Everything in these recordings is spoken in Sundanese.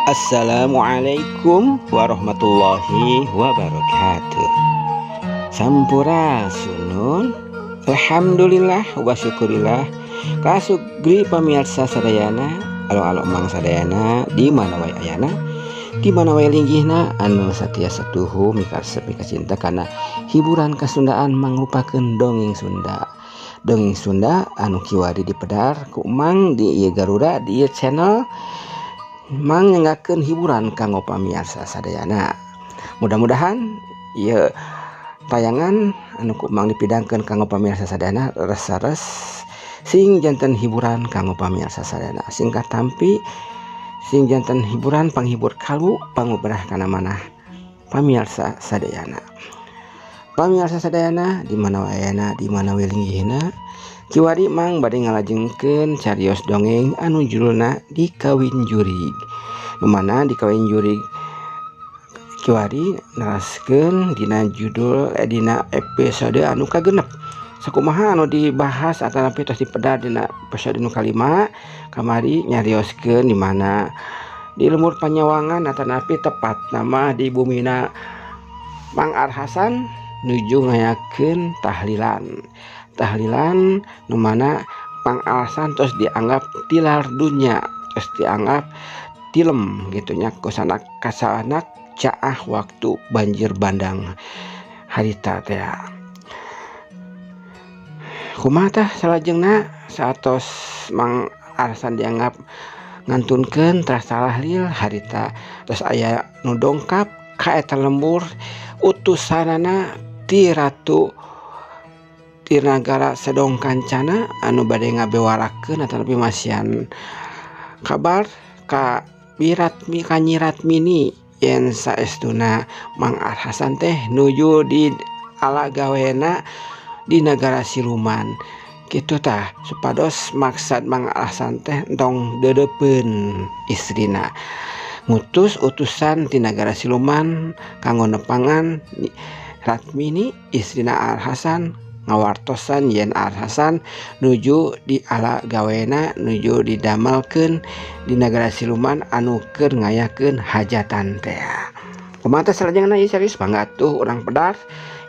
Assalamualaikum warahmatullahi wabarakatuh. Sampurasun. Alhamdulillah wa syukurillah. Kasugri pamirsa sadayana, alo mang sadayana di mana wae ayana, di mana wae linggihna anu satia satuhu mikarep cinta karena hiburan kasundaan mangrupakeun dongeng Sunda. Dongeng Sunda anu kiwari dipedar ku Mang di ieu Garuda di ieu channel Mang nyengakeun hiburan kanggo pamirsa sadayana. Mudah-mudahan ieu tayangan anu ku Mang dipidangkeun kanggo pamirsa sadayana resares sing janten hiburan kanggo pamirsa sadayana. Singkat tampi sing janten hiburan panghibur kalu panguberah kana manah pamirsa sadayana. Pamirsa sadayana di mana wae ayana, di mana wae linggihna, kiwari Mang bade ngalajengkeun carios dongeng anu judulna Dikawin Jurig. Nu mana Dikawin Jurig kiwari naraskeun dina judul dina episode anu kagenep. Sakumaha anu dibahas atanapi tos dipedar dina episode nu kalima kamari nyarioskeun di mana di lemur panyawangan atanapi tepat nama di bumina Mang Arhasan nuju ngayakeun tahlilan nu mana Mang Arhasan terus dianggap tilar dunya, terus dianggap tilem gitunya kusanak kasanak caah waktu banjir bandang harita teh. Kumaha tah salajengna satos Mang Arhasan dianggap ngantunkeun tras tahlil harita, terus aya nu dongkap ka eta lembur utusanana ti ratu ti nagara Sedong Kancana anu bade ngabewarakeun ataupun masihan kabar ka Biratmi ka Nyi Ratmini yen saestuna Mang Arhasan teh nuju di ala gawena di negara siluman. Kitu tah supados maksad Mang Arhasan teh entong deudeupkeun istrina. Ngutus utusan ti nagara siluman kanggo nepangan Ratmini istrina Arhasan ngawartosan yen Arhasan nuju di ala gawena nuju didamelkeun di nagara siluman anu keur ngayakeun hajatan teh. Kumaha salajengna ieu carios mangga atuh urang pedar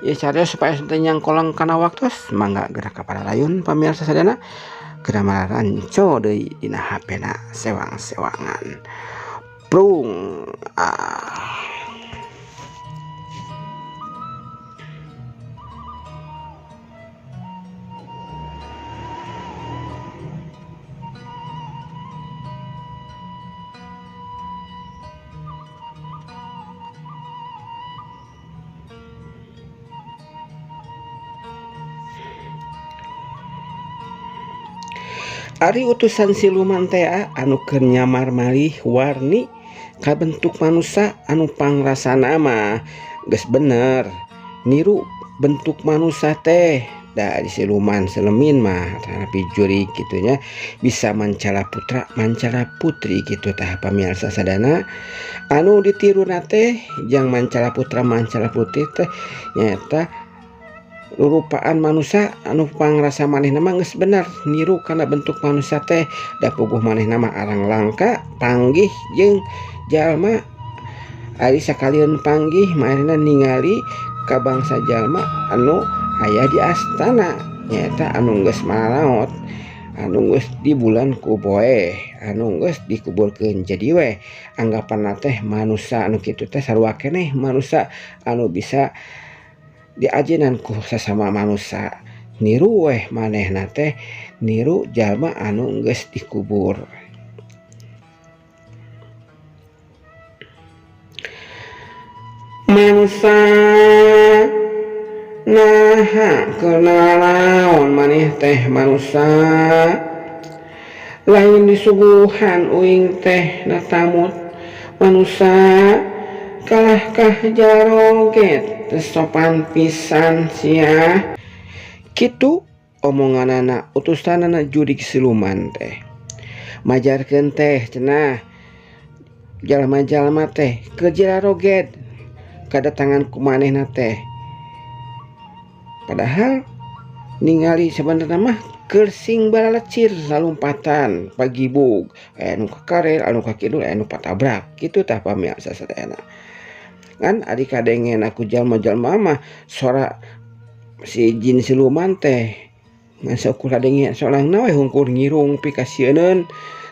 ieu carios supaya teu nyangkolong kana waktos mangga gerak ka pararayun pamirsa sadayana geura maranco deui dina HP-na sewang-sewangan. Prung Ari utusan siluman teh anu keur nyamar malih warni ka bentuk manusia anu pangrasana mah geus bener niru bentuk manusia teh da di siluman selemin mah tapi jurig gitunya bisa mancala putra mancala putri gitu tah pamirsa sadana anu ditiruna teh jang mancala putra mancala putri teh nyata rupaan manusia anu pangrasa manehna mah geus bener niru kana bentuk manusia teh da puguh manehna mah arang langka panggih jeung jalma ari sakalian panggih manehna ningali ka bangsa jalma anu aya di astana nyata anu geus malaot anu geus di bulan ku poe anu geus dikuburkeun jadi we anggapanna teh manusia anu kitu teh sarua keneh manusia anu bisa diajenan ku sesama manusia niru weh manehna teh niru jalma anu geus dikubur. Manusia naha kenalaon maneh teh manusia lain disuguhan uing teh natamut manusia kalah kah jaroget sopan pisan sia kitu omonganana utusanana jurig siluman teh majarkeun teh cenah jalma-jalma teh keur jaroget kadatangan ku manehna teh padahal ningali sebenarnya mah kersing balalecir lalumpatan pagibug anu kakarel anu kakidul anu patabrak kitu tah pamirsa sadayana kan adik kadengen aku jalma-jalma mah sora si jin siluman teh ngasa ukur kadengen soalna we hungkur ngirung pikasieun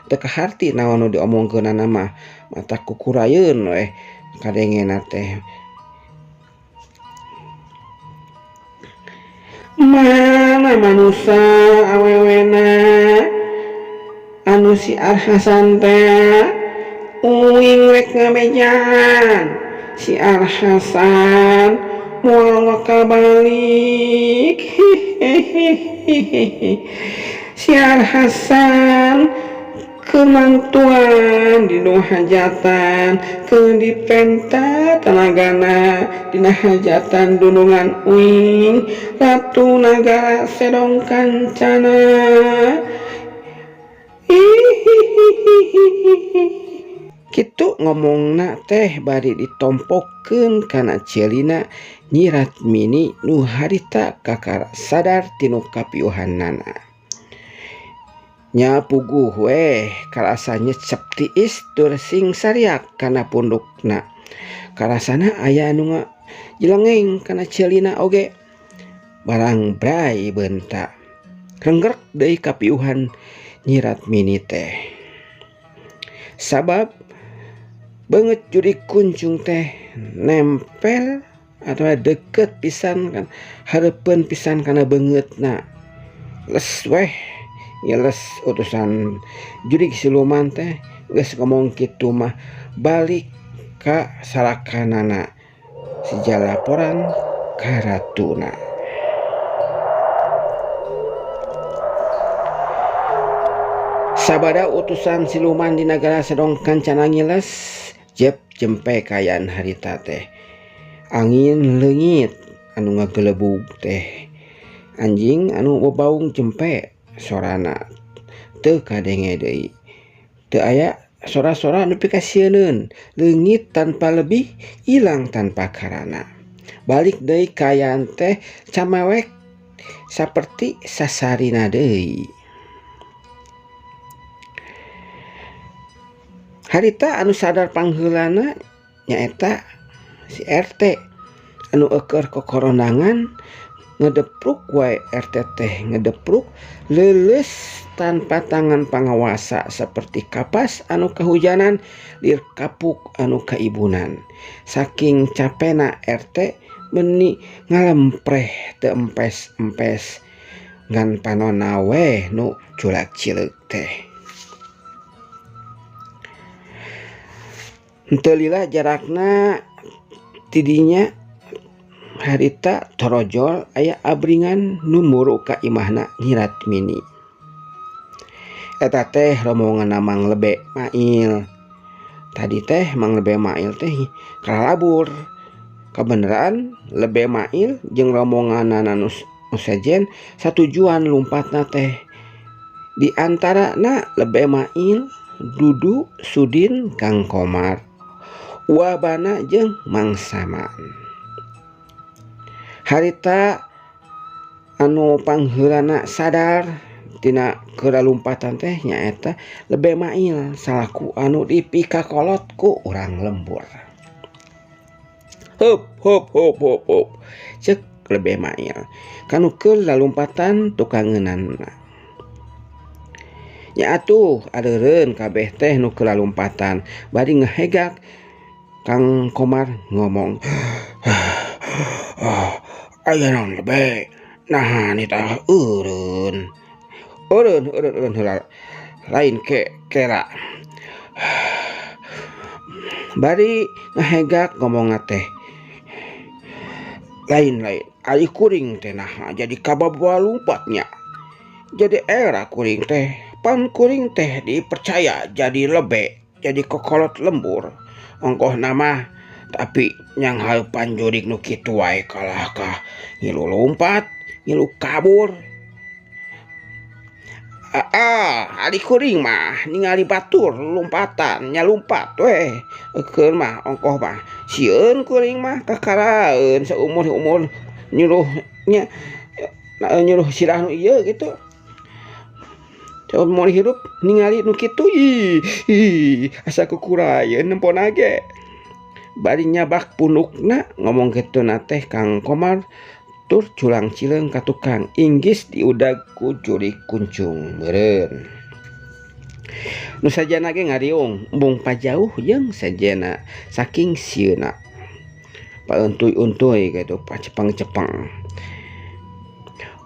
teu kaharti naon nu diomongkeunana mah mata kukurayeun we kadengena teh mana manusia awewena anu si Al-Hasan teh uing rek ngabejan si Al-Hasan moal kabalik si Al-Hasan kemantuan dina hajatan ke dipenta tanagana dina hajatan dunungan uing ratu nagara sedong kancana kitu ngomongna teh bari ditompokeun kana cielina Nyi Ratmini nu harita kakara sadar tinu kapiuhannana nya puguh weh karasa nyecep tiis tur sing sariak kana pundukna karasana aya anu jelengeng kana cielina oge barang brai bentak renggerek deui kapiuhan Nyi Ratmini teh sabab banget judi kuncung teh nempel atau deket pisan kan hareupeun pisan kana beungeutna les weh nyeles utusan jurig siluman teh geus ngomong kitu mah balik ka salakanana si jalaporan ka ratuna sabada utusan siluman di nagara sedong kancana ngiles jep jempe kayaan harita teh angin leungit anu ngagelebug teh anjing anu bebaung jempe sorana teu kadenge deui teu aya sora-sora anu pikasieun leungit tanpa lebih hilang tanpa karana balik deui kayaan teh camewek saperti sasarina deui harita anu sadar pangheulana nyaeta si RT anu eukeur kokorondangan ngedepruk wae RT teh ngedepruk leuleus tanpa tangan pangawasa seperti kapas anu kahujanan lir kapuk anu kaibunan saking capena RT meuni ngalempreh teu empes-empes ngan panonna we nu culak cileuk teh henteu lila jarakna tidinya harita torojol aya abringan nu muru ka imahna Nyi Ratmini eta teh rombongan Mang Lebe Mail tadi teh Mang Lebe Mail teh kalabur kabeneran Lebe Mail jeung rombonganna nu sajen satujuan lumpatna teh di antarana Lebe Mail Dudu Sudin Kang Komar Wabana jeung Mang Saman harita anu pangheulana sadar tina keralumpatan teh nyaeta Lebe Mail salaku anu dipikakolot ku urang lembur hop hop hop hop hop ceuk Lebe Mail kanu keul lalumpatan tukangeunanna nya atuh adeureun kabeh teh nu kelalumpatan bari ngahegak Kang Komar ngomong aya naon Lebe nah nita eureun heula lain kera bari ngahegak ngomong teh lain ari kuring teh nah jadi kababawa lumpatnya jadi era kuring teh pan kuring teh dipercaya jadi Lebe jadi kokolot lembur ongkoh nama tapi nyang hareupan jurig nu kitu wae kalah ka ngilu lompat ngilu kabur ari kuring mah ningali batur lompatan nyalumpat weh eukeun mah ongkoh mah sieun kuring mah kakaraeun seumur-umur nyuruh nya nyuruh sirah nu ieu gitu. Coba mau hirup ningali nu kitu asa kukurayeun nempon age. Bari nyabak punukna ngomong kitu na teh Kang Komar tur culang cileung ka tukang inggis diudag ku Jurig Kuncung meureun. Nu sajana ge ngariung embung pajauh jeung sajana saking sieuna. Pauntuy-untuy gitu pacepang-cepang.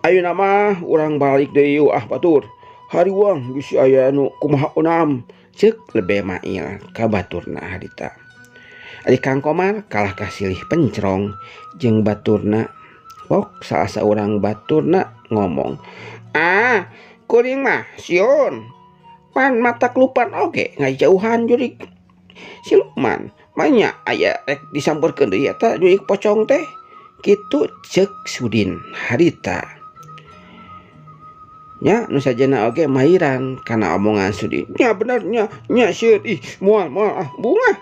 Ayeuna mah urang balik deui batur. Hariwang geus aya nu kumaha unam ceuk Lebe Mail ka baturna harita. Ari Kang Komar kalah kasilih pencrong jeung baturna. Pok salah saurang baturna ngomong, kuring mah sion pan mata kelupan oge ngajauhan Jurig siluman manya aya rek disampeurkeun deui eta Jurig pocong teh kitu ceuk Sudin harita. Nya nu sajana oge mairan kana omongan Sudin. Nya bener nya sieun moal bunga.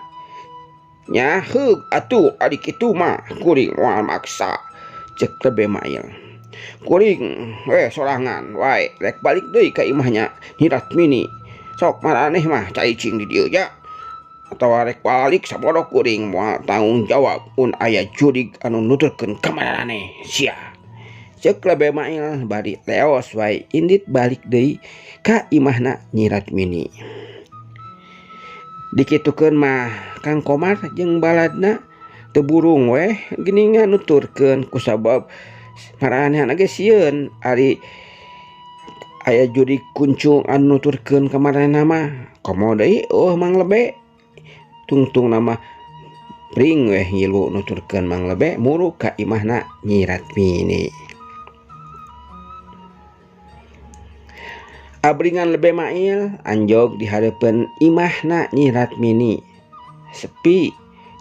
Nya heug atuh ari kitu mah kuring moal maksa cek Lebe Mail. Kuring sorangan wae rek balik deui ka imahnya Nyi Ratmini. Sok maraneh mah caicing di dieu nya. Atawa rek balik sabodo kuring moal tanggung jawab mun aya Jurig anu nuturkeun ka maraneh sia. Cek Lebe Mail bari leos wae indit balik deui ka imahna Nyi Ratmini. Dikitukeun mah Kang Komar jeung baladna teu burung weh geuningan nuturkeun kusabab maranehan ge sieun ari aya Jurig Kuncung anu nuturkeun ka maranehna mah komo deui Mang Lebe. Tungtung nama pring weh ngilu nuturkeun Mang Lebe muru ka imahna Nyi Ratmini. Abringan Lebe Mail anjog di hareupeun imahna Nyi Ratmini. Sepi,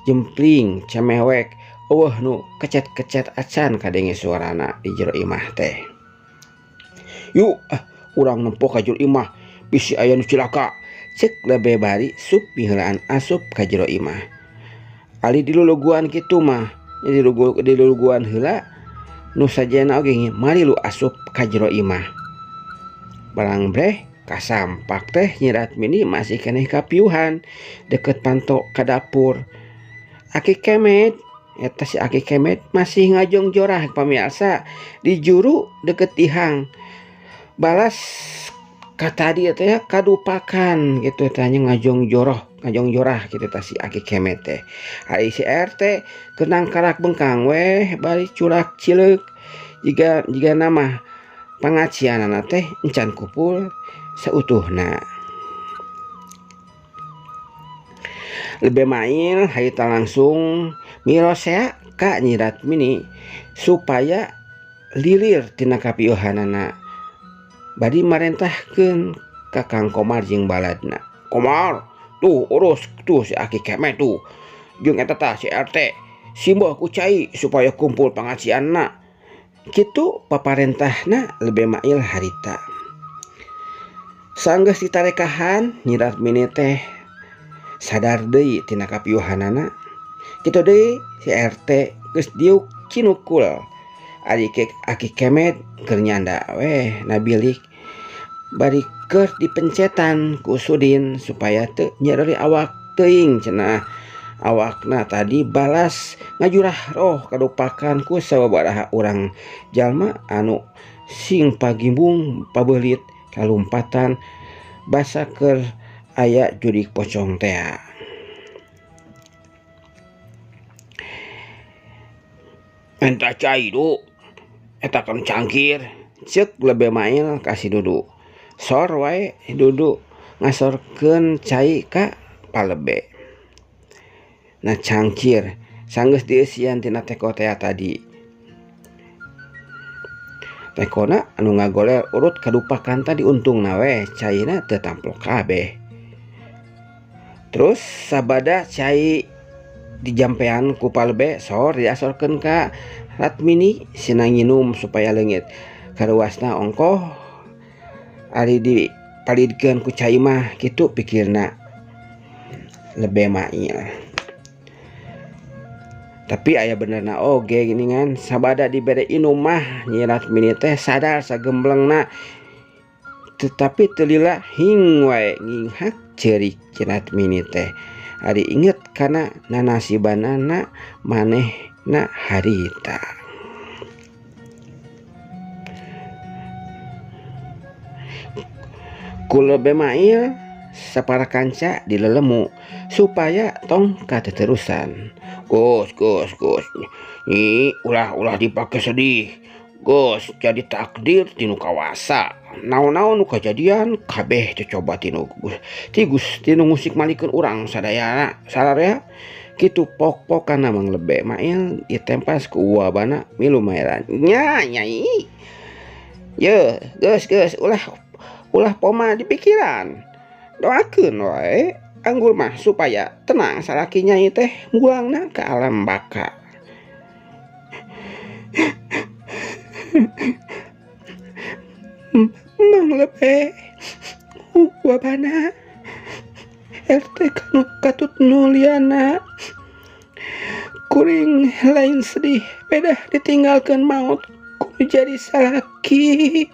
jempling, camewek, eueuh nu kecet-kecet acan kadenge suarana di jero imah teh. Yuk, urang nempo ka jero imah, bisi aya nu cilaka. Cek Lebe bari sup piheulaan asup ka jero imah. Ali diluluguan kitu mah, diluluguan heula nu sajana oge mari lu asup ka jero imah. Barang breh kasampak teh Nyi Ratmini masih keneh kapiuhan deket panto ka dapur. Aki Kemet eta si Aki Kemet masih ngajong jorah pamirsa di juru deket tihang. Balas ka tadi teh kadupakan gitu tanya ngajong jorah gitu tah si Aki Kemet teh. Ari si RT kenang karak bengkang weh bari culak cileuk jiga nama pangacianana teh encan kupul seutuhna. Lebe Mail harita langsung mirosea ka Nyi Ratmini supaya lilir tina kapieuhanana. Bari marentahkeun ka Kang Komar jeung baladna. Komar, tuh urus tuh si Aki Kemet tuh. Jeung eta tah si RT simbah ku cai supaya kumpul pangacianna. Kitu paparentahna Lebe Mail harita. Sanggeus ditarekahan Nyi Ratmini teh sadar deui tina kapiuhanana. Kitu deui si RT geus diuk cinukul. Ari Aki Kemet keur nyanda weh nabilik bari keur dipencetan ku Sudin supaya teu nyereri awak teuing cenah. Awakna tadi balas ngajurah roh kadupakan ku sababaraha urang jalma anu sing pagimbung pabeulit kalumpatan basa keur aya Jurig pocong teh. Entah cai du eta kan cangkir ceuk Lebe Mail kasih Dudu. Sor wae Dudu ngasorkeun cai ka Palebe. Nah cangkir sanggeus dieusian tina teko teh tadi. Tekona anu ngagoler urut kadupakan tadi untungna we caina teu tamplok kabeh. Terus sabada cai dijampean ku Palebe sor diasorkeun ka Ratmini sina nginum supaya leungit. Karuasna ongkoh ari dipalidkeun ku cai mah kitu pikirna Lebe Mail. Tapi aya benerna oge gini kan sabada dibere inumah Nyirat Mini teh sadar sagemblengna tetapi telila hing wae nginghak cerik Nyirat Mini teh ari inget kana nanasibanana manehna harita. Kula bemail sapara kanca dilelemu supaya tong kateterusan. Gus ini ulah dipake sedih Gus, jadi takdir tinu kawasa naon-naon nu kajadian kabeh coba tinu Gus tinu musik malikeun urang sadayana sararea kitu pok-pokan mang lebe mail ditempas ku uabana milu maeran nya nyai ye Gus ulah poma di pikiran doakeun wae anggur mah supaya tenang salaki nyai teh mulangna ke alam baka. Mang lebe wabana RT kanu katut nuliana kuring lain sedih beda ditinggalkan maut kudu jadi salaki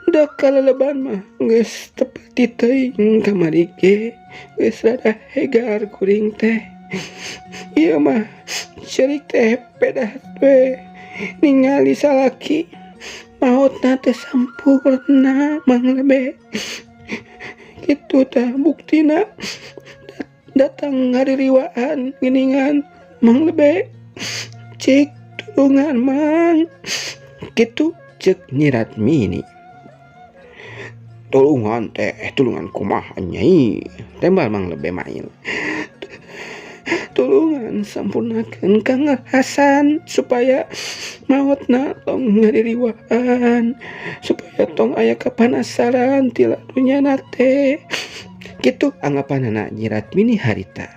da kaleleban mah geus tepati teuing kamari ge geus rada hegar kuring teh ieu mah cerik teh pedah we ningali salaki mautna teh sampurna mang lebe kitu teh buktina datang ngaririwaan geuningan mang lebe cik tulungan mang kitu cek Nyirat Mini. Tulungan kumaha nyai tembal mang lebe mail tulungan sampurnakeun Kang Hasan supaya mautna tong ngaririwaan supaya tong aya kapanasaran ti ladunyana teh kitu anggapanana Nyirat Mini harita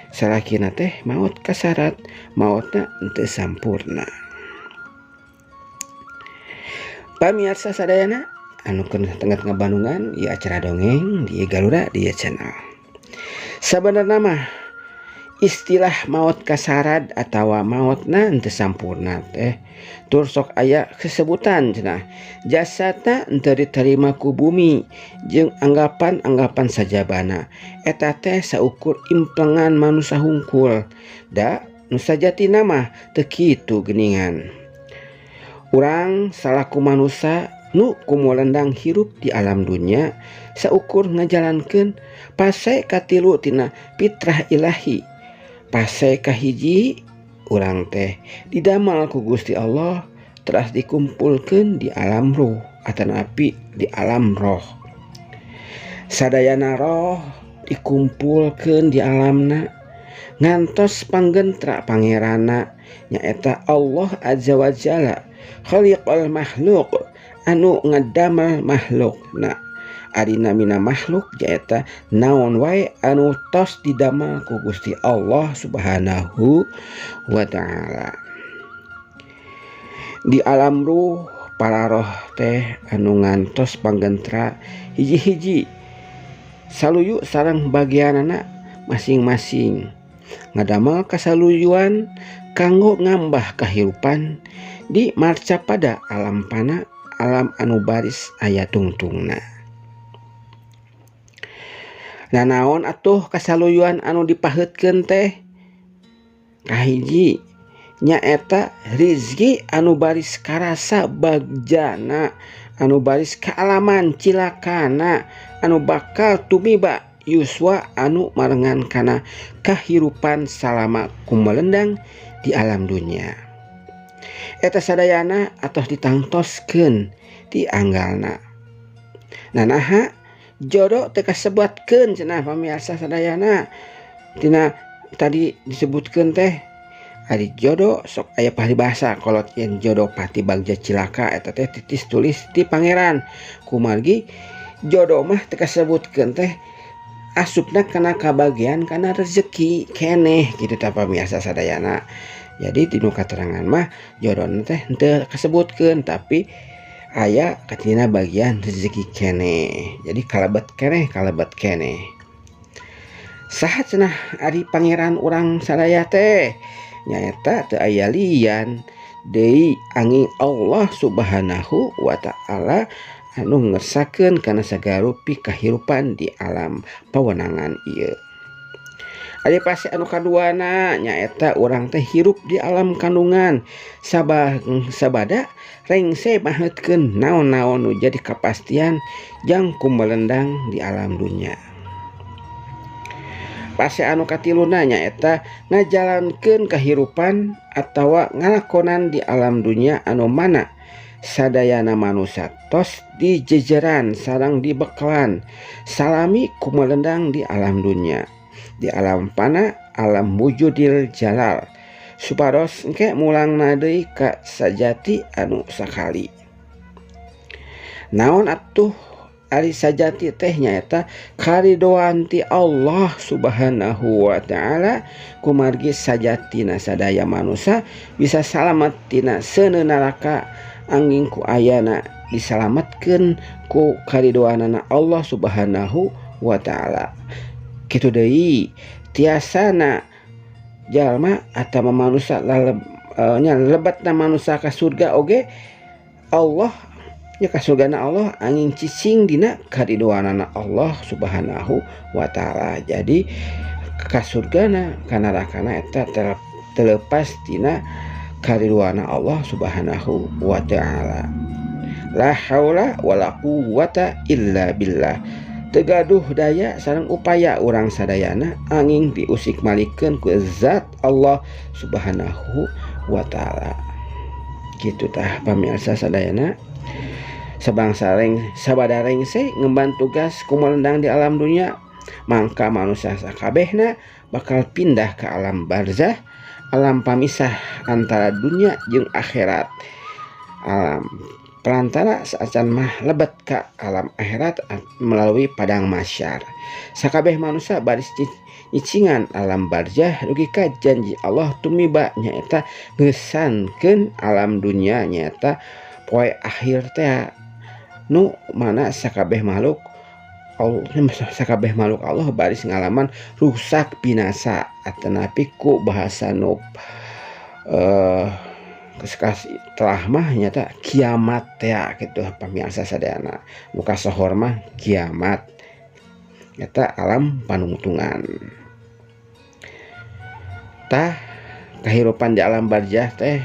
salakina teh maut kasarat mautna henteu sampurna. Pamirsa sadayana anu tengah Bandungan ieu acara dongeng di Galura di channel. Sabenerna mah istilah maut kasarat atawa mautna henteu sampurna teh tur sok aya kesebutan cenah jasadna henteu diterima ku bumi jeung anggapan-anggapan sajabana eta teh saukur implengan manusia hungkul da nu sajatina mah teu kitu geuningan. Urang salaku manusia nu kumulendang hirup di alam dunia saukur ngajalankeun pase katilu tina fitrah ilahi. Pase kahiji urang teh didamel ku Gusti Allah teras dikumpulkeun di alam ruh atanapi di alam roh. Sadayana roh dikumpulkeun di alamna ngantos panggentra pangerana nyaeta Allah Azza wa Jalla khaliqal makhluk anu ngadamel makhluk. Nah adina mina makhluk jaeta naon wae anu tos didamel ku Gusti Allah Subhanahu wa taala. Di alam ruh para roh teh anu ngantos panggentra hiji-hiji saluyu sareng bagianana masing-masing ngadamel kasaluyuan kanggo ngambah kahirupan di marca pada alam pana alam anu baris aya tungtungna. Nah naon atuh kasaluyuan anu dipaheutkeun teh kahiji nyaeta rizki anu baris karasa bagjana anu baris kaalaman cilakana anu bakal tumiba yuswa anu marengan kana kahirupan salama kumelendang di alam dunia. Eta sadayana atos ditangtoskeun di anggalna. Nanaha jodoh teu kasebatkeun cenah pamirsa sadayana tina tadi disebutkeun teh ari jodoh sok aya paribasa kolot yen jodoh pati bagja cilaka eta teh titis tulis ti pangeran kumargi jodoh mah teu kasebutkeun teh asupna kana kabagian kana rezeki keneh kitu tah pamirsa sadayana. Jadi dinu katerangan mah jodoh teh henteu kasebutkeun tapi aya katina bagian rezeki keneh. Jadi kalabat keneh. Saha cenah ari pangeran urang sadaya teh nyaeta teu aya lian deui angin Allah subhanahu wa ta'ala anu ngersakeun kana sagarupi kahirupan di alam pawenangan ieu. Ari pasti anu kaduana nyaeta urang teh hirup di alam kandungan sabada rengse maheutkeun naon-naon nu jadi kapastian jang kumelendang di alam dunya. Pasti anu katiluna nyaeta ngajalankeun kahirupan atawa ngalakonan di alam dunya anu mana sadayana manusia tos di jejeran sareng dibekalan salami kumelendang di alam dunya, di alam pana alam wujudil jalal supados engke mulangna deui ka sajati anu sakali. Naon atuh ari sajati teh nyaeta karidoan ti Allah subhanahu wa ta'ala kumargi sajatina sadaya manusia bisa salamet tina seuneu neraka angin ku ayana disalametkeun ku karidoanana Allah subhanahu wa ta'ala. Kitu deui tiasana jalma atawa manusia lebatna manusia ka surga oge Allah nya ka surgana Allah angin cicing dina karidoanana Allah subhanahu wa ta'ala. Jadi ka surgana ka nerakana eta terlepas dina karidoana Allah subhanahu wa ta'ala. La haula wala quwwata illa billah. Tegaduh daya sareng upaya urang sadayana angin diusik malikeun ku zat Allah subhanahu wa ta'ala. Kitu tah pamirsa sadayana sabangsa sabada rengse ngemban tugas kumelendang di alam dunia mangka manusia sakabehna bakal pindah ke alam barzah, alam pamisah antara dunia jeung akhirat. Alam perantara saacan mah lebet ka alam akhirat melalui padang mahsyar. Sakabeh manusia baris nyicingan alam barzah dugi ka janji Allah tumiba nyaeta ngeusankeun alam dunia nyaeta poe akhir teh nu mana sakabeh makhluk Allah baris ngalaman rusak binasa atanapi ku bahasa nu kasih telah mah nyata kiamat ya gitu pamirsa sadayana nu kasohor mah kiamat nyata alam panungtungan tah kahirupan di alam barzah teh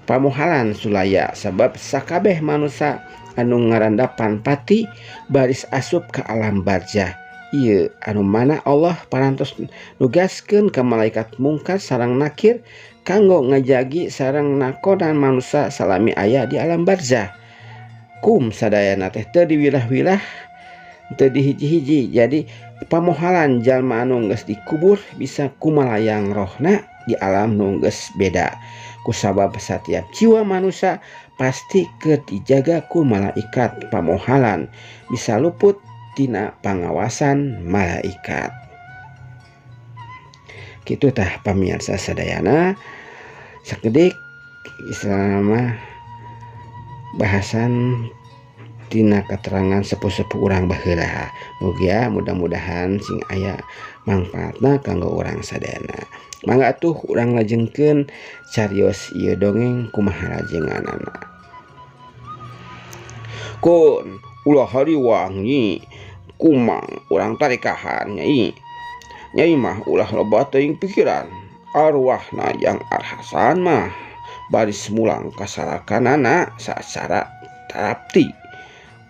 pamuhalan sulaya sabab sakabeh manusia anu ngarandapan pati baris asup ke alam barzah ieu anu mana Allah parantos nugaskeun ka malaikat mungkar sareng nakir kanggo ngajagi sareng nakonan manusia salami aya di alam barzah. Kum sadayana teh teu diwilah-wilah teu dihiji-hiji. Jadi pamohalan jalma anu geus dikubur bisa kumalayang rohna di alam nu geus beda. Kusabab setiap jiwa manusia pasti keur dijaga ku malaikat pamohalan bisa luput tina pangawasan malaikat. Kitu tah pamirsa sadayana sakedik Islam bahasan tina keterangan sepuh-sepuh urang baheula. Mudah-mudahan sing aya mangpaatna kanggo urang sadayana. Mangga atuh urang lajengkeun carios ieu dongeng kumaha lajenganana. Kun ulah hari wangi kumang urang tarikahan nyai. Nyai mah ulah loba teuing pikiran arwahna yang arhasan mah baris mulang kasarakanana sacara tarapti.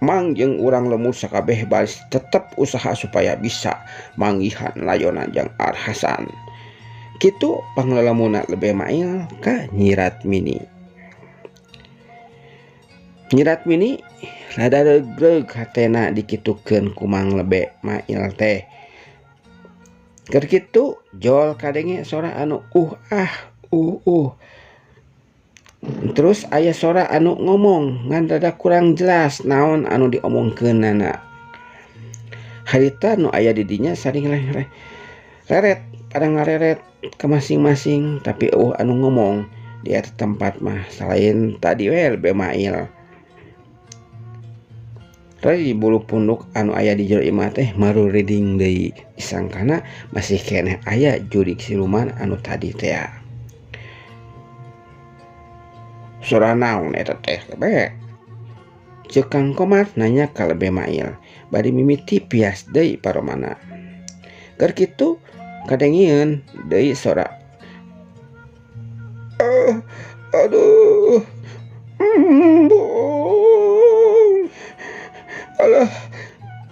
Mangjeng urang lemur sakabeh baris tetep usaha supaya bisa manggihan layona jang arhasan. Kitu panglalamuna lebih mail ka Nyirat Mini. Nyirat Mini rada regreg hatena dikitukeun kumang lebe mail teh. Keur kitu jol kadenge sora anu Terus aya sora anu ngomong ngan rada kurang jelas naon anu diomongkeunana. Harita nu aya di dinya saring leret pada ngareret ke masing-masing tapi anu ngomong di tempat mah selain tadi we lebe mail. Tadi bulu punduk anu aya di jero imah teh maru reading deui disangkana masih keneh aya jurik siluman anu tadi teh. Sora naon eta teh lebe? Ceuk Kang Komar nanya ka Lebe Mail, bari mimiti pias deui paromana. Keur kitu kadengieun deui sora. Aduh. Alah,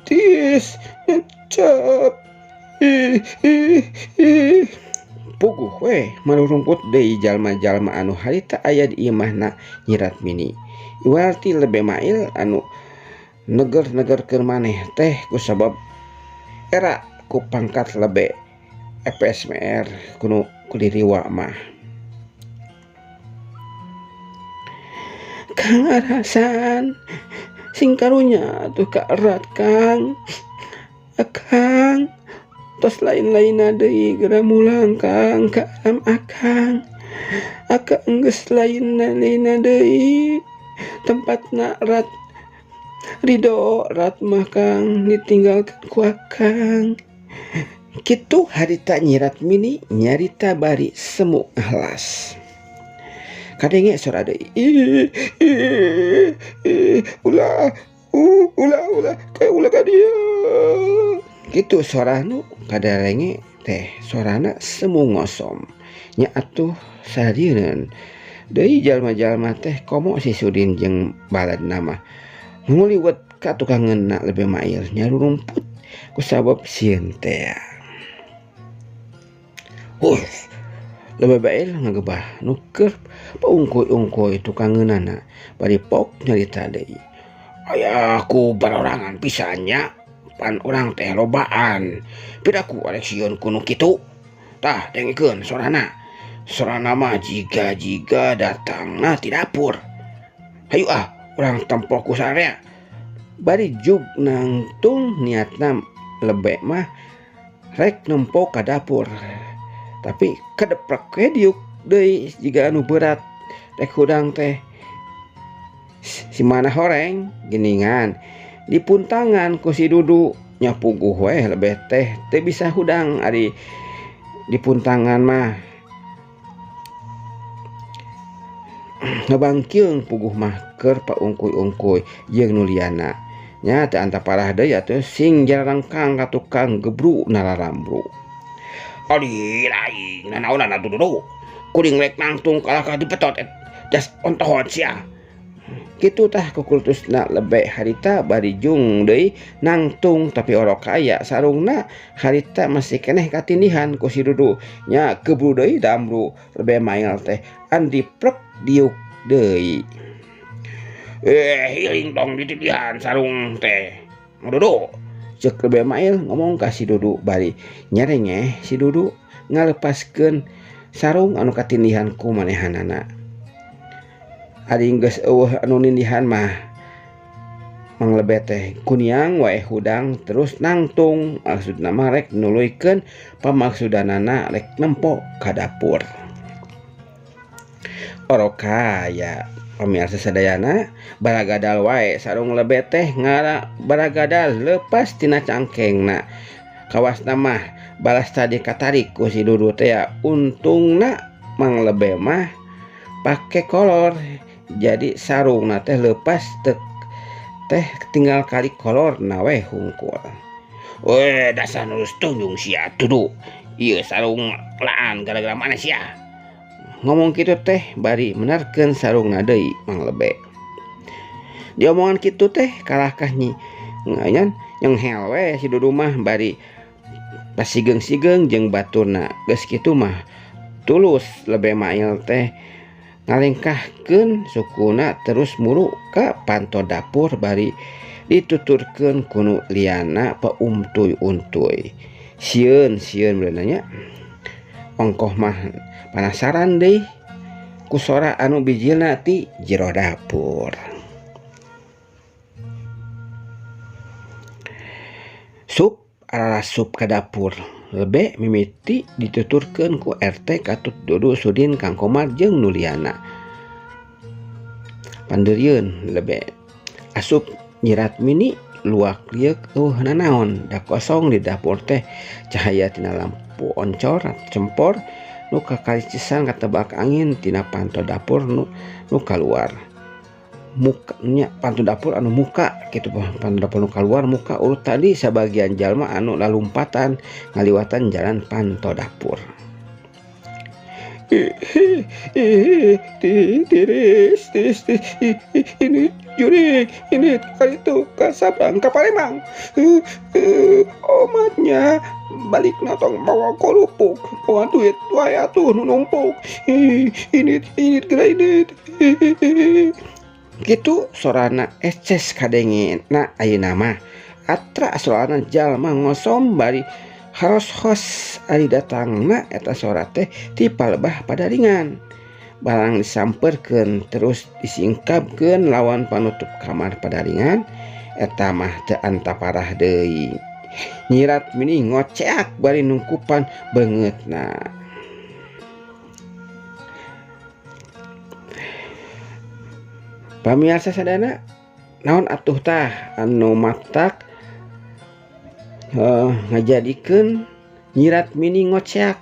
tis ngecap. Puguh we manu rumput deui jalma-jalma anu harita aya di imahna Nyi Ratmini. Iwarti Lebe Mail anu neger-negerkeun maneh teh kusabab era ku pangkat lebe FSMR kuno kuliriwa mah. Kang Arasan sing karunya tuh ka erat Kang. Akang tos lain-lainna deui geura mulang Kang ka alam Akang. Akang geus lain-lainna deui tempatna erat Ridho Ratmah Kang ditinggalkeun ku Akang. Kitu harita Nyi Ratmini nyarita bari semu ngahlas. Kadenge sora deui. Ulah kayak ulah ka dieu. Kitu sorana kadarenge teh sorana semu ngosom. Nya atuh sadieun deui jalma-jalma teh komo si Sudin jeung baladna mah nguliwet ka tukangeunna Lebe Mail nyarurumput kusabab sieun teh. Lebe Mail ngagebah nu keur paungkoy-ungkoy tukangeunana bari pok nyarita deui. Aya ku barorangan pisannya pan urang teh lobaan. Pidaku arek sieun kuno kitu. Tah dengikeun sorana. Sorana mah jiga-jiga datangna ti dapur. Hayu urang tempo ku sarea. Bari jug nangtung niatna Lebe mah rek nempo ka dapur. Tapi kadeprek we diuk deui jiga anu berat rek hudang teh si mana horeng geningan dipuntangan ku si Dudu nya puguh we Lebe teh teu bisa hudang ari dipuntangan mah. Ngabangkeung puguh mah keur paungkuy-ungkuy jeung nu liana. Nya teu anta parah deui atuh sing jarangkang ka tukang gebru nalarambu. Adi lain nanaonan atuh Dudu. Kuring rek nangtung kalah ka dipetot jas ontohon sia. Kitu tah kukultusna Lebe harita bari jung deui nangtung tapi orok aya sarungna harita masih keneh katindihan ku si Dudu. Nya gebru deui damru Lebe Mail teh andi prek diuk deui. Hiling dong ditindihan sarung teh. Dudu ceuk Lebe Mail ngomong ka si Dudu bari nyarengeh si Dudu ngalepaskeun sarung anu katindihan ku manehanana. Ari geus eueuh anu nindihan mah Mang Lebe teh kuniang wae hudang terus nangtung maksudna mah rek nuluykeun pamaksudanana rek nempo ka dapur. Oroka ya pamirsa sadayana baragadal wae sarung Lebe teh ngara baragadal leupas tina cangkengna. Kawasna mah balas tadi katarik ku si Dudu teh ya untungna Mang Lebe mah pake kolor jadi sarungna teh leupas teh tinggal kali kolor nawe hungkul. Weh dasar nulus tunjung sia Dudu. Ieu sarung laan gara-gara mana sia. Ngomong kitu teh bari menarkeun sarungna deui Mang Lebe. Di omongan kitu teh kalahkah nganyan nyenghel we si Dudu mah bari pasigeng-sigeng jeung baturna. Geus kitu mah tulus Lebe Mail teh ngalengkahkeun sukuna terus muru ka panto dapur bari dituturkeun kunu liana paumtuy-untuy. Sieun beunanya nya. Ongkoh mah penasaran deui ku sora anu bijilna ti jero dapur. Sup arasup ka dapur. Lebe mimiti dituturkeun ku RT Katut Dudu Sudin Kang Komar jeung Nuliana. Pandeurieun Lebe asup nyirat mini luak liek nanaon da kosong di dapur teh cahaya tina lampu oncor cempor nu kakalicesan katebak angin tina panto dapur nu keluar mukanya pantu dapur anu muka gitu pantu dapur nu keluar muka urut tadi sebagian jalma anu lalumpatan ngaliwatan jalan panto dapur. Tiris ini juri ini kali itu ke Sabrang ke Palembang omatnya balik natong bawa kolupuk bawa duit wae atuh nu numpuk ini geura ini gitu sorana eces kadenge na ayeuna mah atra soalna jalma ngosom bari haros-hos ari datangna eta sorat teh ti palebah padaringan barang disamperkeun terus disingkapkeun lawan panutup kamar padaringan eta mah teu anta parah deui nyirat mini ngoceak bari nungkupan beungeutna. Pamirsa sadana naon atuh tah anu matak ngajadikeun nyirat mini ngoceak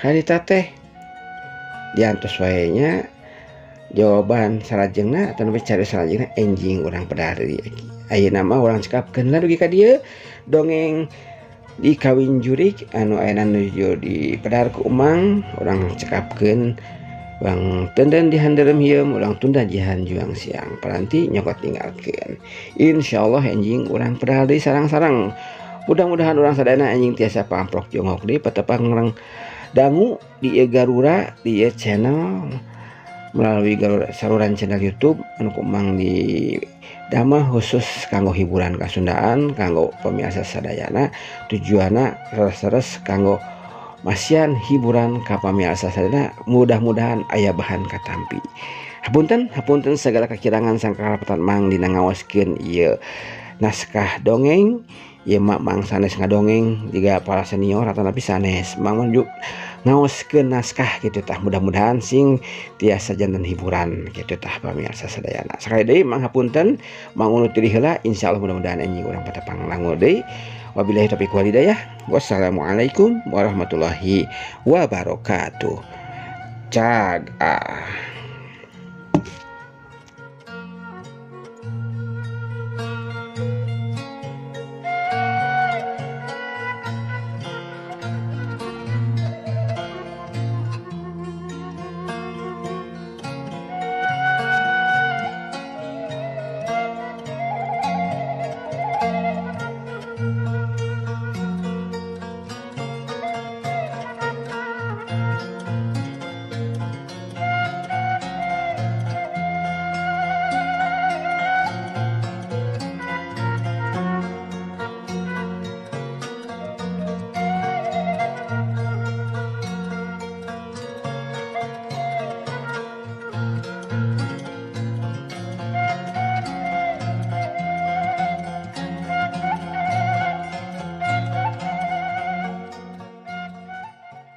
harita teh diantos wae nya jawaban salajengna atawa cari salajengna enjing urang pedari ayeuna mah urang cekapkeun dugi ka dieu dongeng di kawin jurik anu ayeuna nuju di pedar ku umang urang cekapkeun Bang tenden di handerem hieum ulang tunda jihan juang siang paranti nyokot tinggalkeun insyaallah anjing urang pedal deui sarang-sarang mudah-mudahan urang sadayana anjing tiasa pamprok jongok deui patepang urang dangu di Garura di channel melalui Garura saluran channel YouTube anu kumang di damel khusus kanggo hiburan kasundaan kanggo pamirsa sadayana tujuanna leres-leres kanggo masian hiburan ka pamirsa sadayana mudah-mudahan aya bahan katampi. Hapunten segala kekirangan sangka harapan mang dina ngaoskeun ieu naskah dongeng ieu mang sanes ngadongeng juga para senior atau napi sanes mang menjuk ngaoskeun naskah kitu tah mudah-mudahan sing tiasa janten hiburan kitu tah pamirsa sadayana. Sakali deui mang hapunten mang unu teu heula insyaallah mudah-mudahan anjing urang pada panglango deui. Wabillahi taufiq wal hidayah. Wassalamualaikum warahmatullahi wabarakatuh. Cag